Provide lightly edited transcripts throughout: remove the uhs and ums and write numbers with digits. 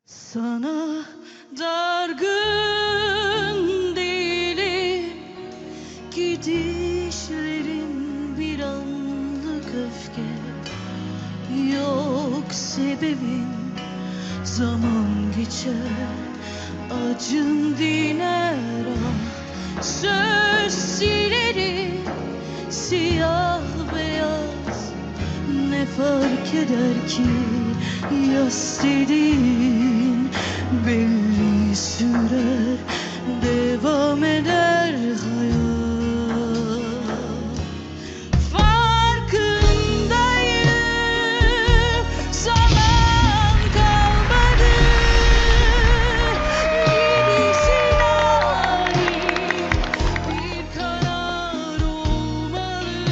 Sana dargın değilim, gidişlerin bir anlık öfke. Yok sebebin, zaman geçer, acın diner. Ah, söz silerim, siyah beyaz, ne fark eder ki? Yaz dediğin belli sürer, devam eder hayat. Farkındayım, zaman kalmadı, gidişin ani bir karar olmalı.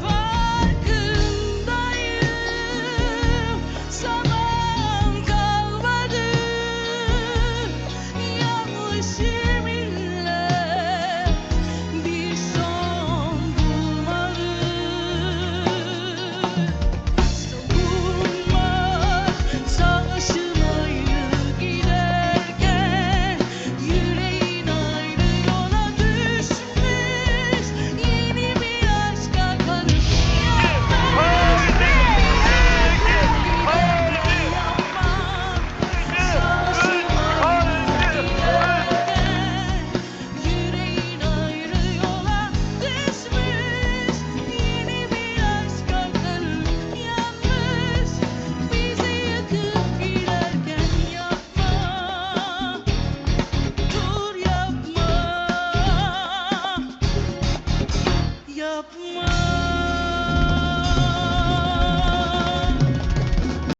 Farkındayım, zaman kalmadı, yanlış yeminle bir son bulmalı. Savunma savaşım ayrı giderken, yüreğin ayrı yola düşmüş, yeni bir aşka kanıp yanmış. Savaşım ayrı giderken, yüreğin ayrı yola düşmüş, yeni bir aşka kanıp yanmış. Bizi yıkıp giderken yapma, dur yapma, yapma.